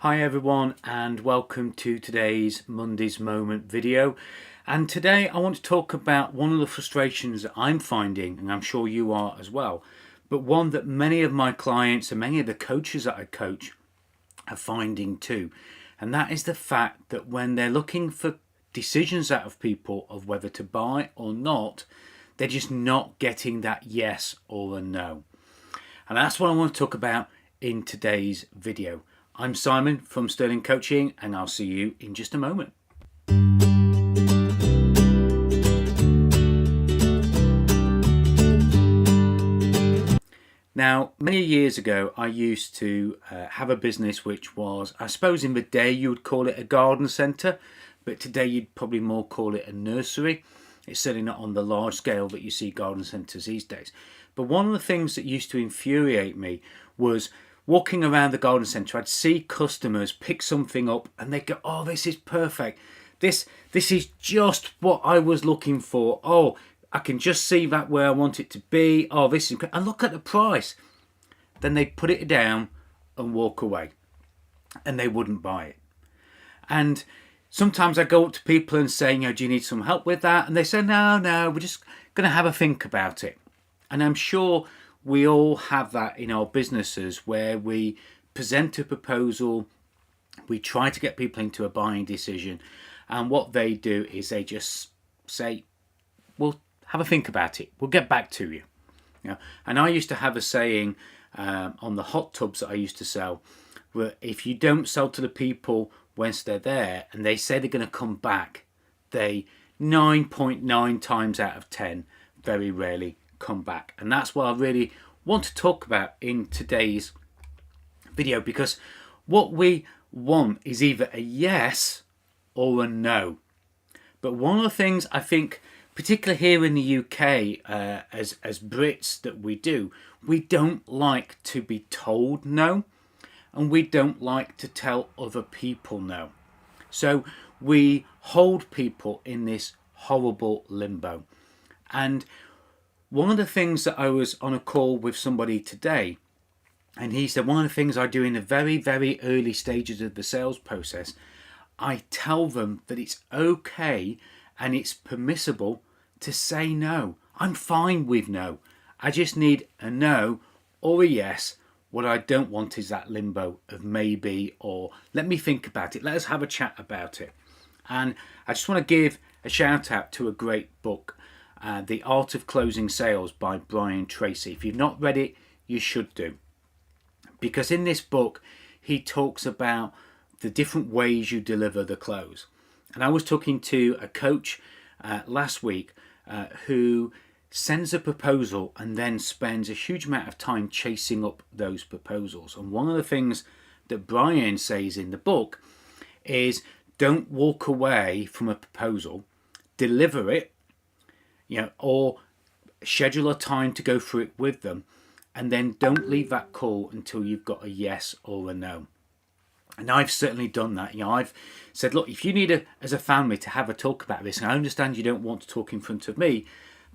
Hi everyone and welcome to today's Monday's Moment video. And today I want to talk about one of the frustrations that I'm finding, and I'm sure you are as well, but one that many of my clients and many of the coaches that I coach are finding too. And that is the fact that when they're looking for decisions out of people of whether to buy or not, they're just not getting that yes or a no. And that's what I want to talk about in today's video. I'm Simon from Sterling Coaching, and I'll see you in just a moment. Now, many years ago, I used to have a business which was, I suppose in the day you would call it a garden centre, but today you'd probably more call it a nursery. It's certainly not on the large scale that you see garden centres these days. But one of the things that used to infuriate me was walking around the garden centre, I'd see customers pick something up and they'd go, oh, this is perfect. This is just what I was looking for. Oh, I can just see that where I want it to be. Oh, this is great. And look at the price. Then they'd put it down and walk away. And they wouldn't buy it. And sometimes I go up to people and say, do you need some help with that? And they say, no, we're just going to have a think about it. And I'm sure we all have that in our businesses where we present a proposal, we try to get people into a buying decision, and what they do is they just say, we'll have a think about it, we'll get back to you. And I used to have a saying on the hot tubs that I used to sell, where if you don't sell to the people once they're there and they say they're going to come back, they 9.9 times out of 10 very rarely come back. And that's what I really want to talk about in today's video, because what we want is either a yes or a no. But one of the things I think, particularly here in the UK, as Brits, that we don't like to be told no, and we don't like to tell other people no. So we hold people in this horrible limbo. And one of the things that I was on a call with somebody today, and he said, one of the things I do in the very, very early stages of the sales process, I tell them that it's okay and it's permissible to say no. I'm fine with no. I just need a no or a yes. What I don't want is that limbo of maybe or let me think about it. Let us have a chat about it. And I just want to give a shout out to a great book, The Art of Closing Sales by Brian Tracy. If you've not read it, you should do. Because in this book, he talks about the different ways you deliver the close. And I was talking to a coach last week who sends a proposal and then spends a huge amount of time chasing up those proposals. And one of the things that Brian says in the book is don't walk away from a proposal, deliver it, or schedule a time to go through it with them, and then don't leave that call until you've got a yes or a no. And I've certainly done that. I've said, look, if you need as a family to have a talk about this, and I understand you don't want to talk in front of me,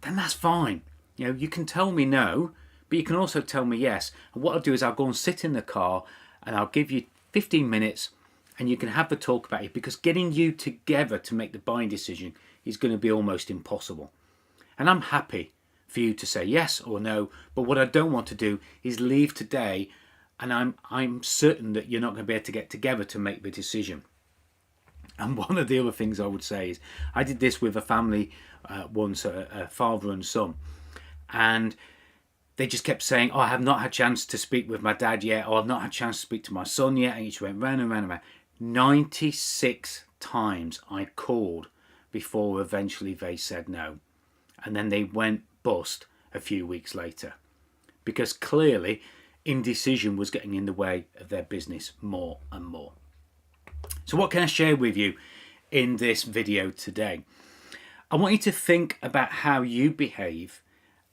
then that's fine. You can tell me no, but you can also tell me yes. And what I'll do is I'll go and sit in the car and I'll give you 15 minutes and you can have the talk about it, because getting you together to make the buying decision is going to be almost impossible. And I'm happy for you to say yes or no, but what I don't want to do is leave today and I'm certain that you're not going to be able to get together to make the decision. And one of the other things I would say is, I did this with a family once, a father and son, and they just kept saying, oh, I have not had a chance to speak with my dad yet, or I've not had a chance to speak to my son yet, and he just went round and round and round. 96 times I called before eventually they said no. And then they went bust a few weeks later, because clearly indecision was getting in the way of their business more and more. So what can I share with you in this video today? I want you to think about how you behave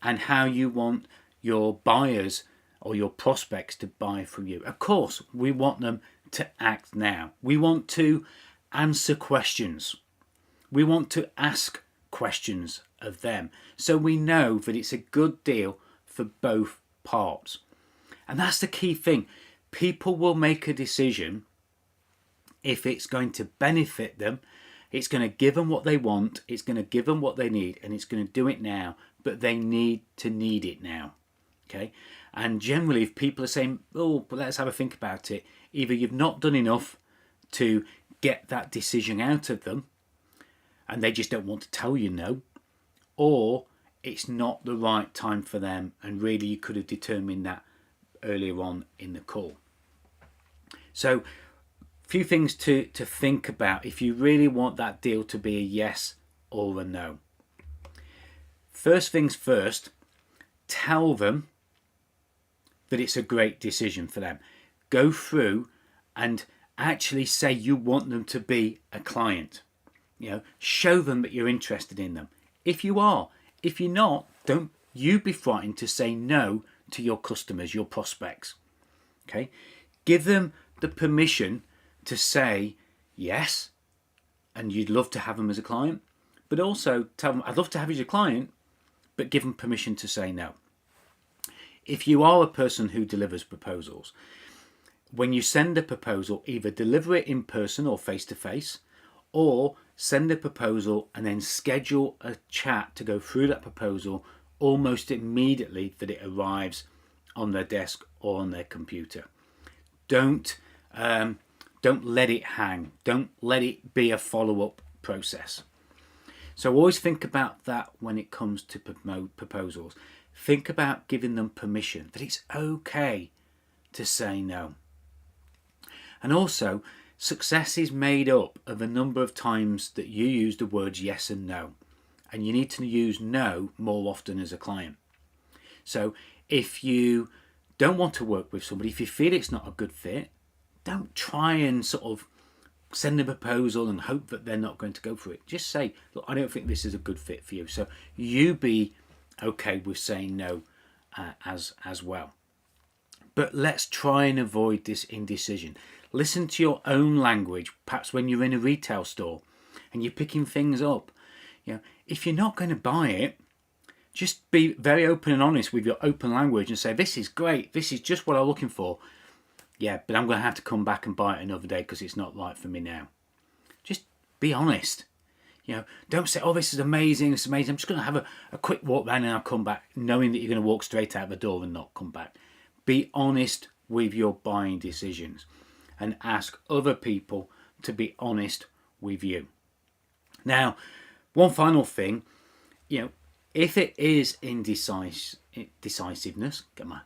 and how you want your buyers or your prospects to buy from you. Of course, we want them to act now. We want to answer questions. We want to ask questions of them, so we know that it's a good deal for both parts. And that's the key thing. People will make a decision if it's going to benefit them, it's going to give them what they want, it's going to give them what they need, and it's going to do it now, but they need it now. Okay? And generally, if people are saying, oh, but let's have a think about it, either you've not done enough to get that decision out of them, and they just don't want to tell you no, or it's not the right time for them, and really you could have determined that earlier on in the call. So a few things to think about if you really want that deal to be a yes or a no. First things first, tell them that it's a great decision for them. Go through and actually say you want them to be a client. Show them that you're interested in them. If you are, if you're not, don't you be frightened to say no to your customers, your prospects. Okay? Give them the permission to say yes, and you'd love to have them as a client, but also tell them, I'd love to have you as a client, but give them permission to say no. If you are a person who delivers proposals, when you send a proposal, either deliver it in person or face-to-face, or send a proposal and then schedule a chat to go through that proposal almost immediately that it arrives on their desk or on their computer. Don't let it hang. Don't let it be a follow-up process. So always think about that when it comes to proposals. Think about giving them permission, that it's okay to say no. And also, success is made up of a number of times that you use the words yes and no. And you need to use no more often as a client. So if you don't want to work with somebody, if you feel it's not a good fit, don't try and sort of send a proposal and hope that they're not going to go for it. Just say, look, I don't think this is a good fit for you. So you be okay with saying no as well. But let's try and avoid this indecision. Listen to your own language, perhaps when you're in a retail store and you're picking things up. If you're not going to buy it, just be very open and honest with your open language and say, this is great, this is just what I'm looking for. Yeah, but I'm going to have to come back and buy it another day because it's not right for me now. Just be honest. Don't say, oh, this is amazing, it's amazing. I'm just going to have a quick walk around and I'll come back, knowing that you're going to walk straight out the door and not come back. Be honest with your buying decisions and ask other people to be honest with you. Now, one final thing, if it is indecisiveness, get my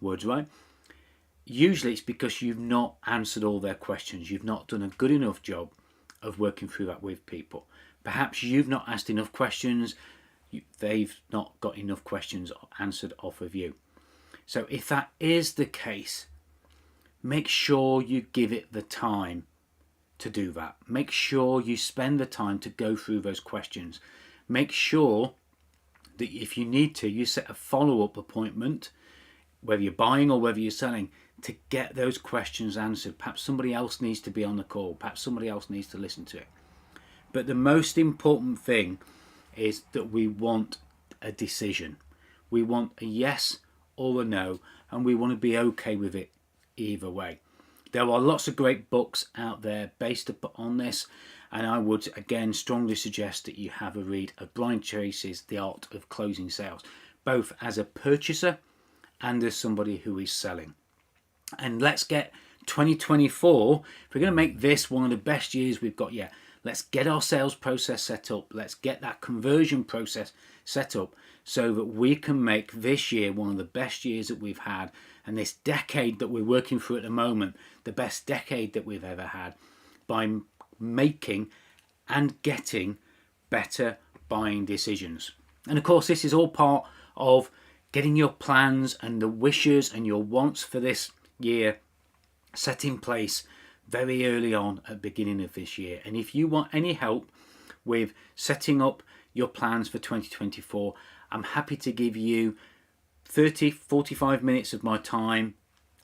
words right, usually it's because you've not answered all their questions. You've not done a good enough job of working through that with people. Perhaps you've not asked enough questions. They've not got enough questions answered off of you. So if that is the case, make sure you give it the time to do that. Make sure you spend the time to go through those questions. Make sure that if you need to, you set a follow-up appointment, whether you're buying or whether you're selling, to get those questions answered. Perhaps somebody else needs to be on the call. Perhaps somebody else needs to listen to it. But the most important thing is that we want a decision. We want a yes or a no, and we want to be okay with it either way. There are lots of great books out there based on this, and I would again strongly suggest that you have a read of Brian Tracy's The Art of Closing Sales, both as a purchaser and as somebody who is selling. And let's get 2024, if we're going to make this one of the best years we've got yet, let's get our sales process set up. Let's get that conversion process set up so that we can make this year one of the best years that we've had, and this decade that we're working through at the moment, the best decade that we've ever had, by making and getting better buying decisions. And of course, this is all part of getting your plans and the wishes and your wants for this year set in place very early on at the beginning of this year. And if you want any help with setting up your plans for 2024, I'm happy to give you 45 minutes of my time,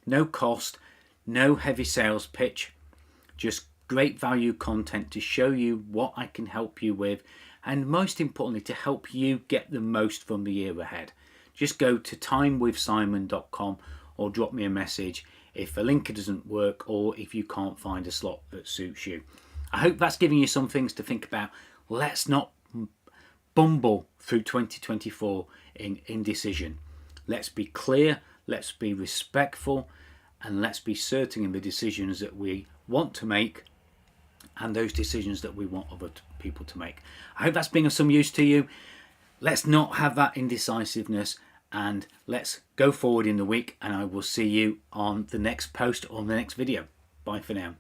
no cost, no heavy sales pitch, just great value content to show you what I can help you with, and most importantly to help you get the most from the year ahead. Just go to timewithsimon.com or drop me a message if a link doesn't work, or if you can't find a slot that suits you. I hope that's giving you some things to think about. Let's not bumble through 2024 in indecision. Let's be clear, let's be respectful, and let's be certain in the decisions that we want to make and those decisions that we want other people to make. I hope that's been of some use to you. Let's not have that indecisiveness, and let's go forward in the week, and I will see you on the next post or the next video. Bye for now.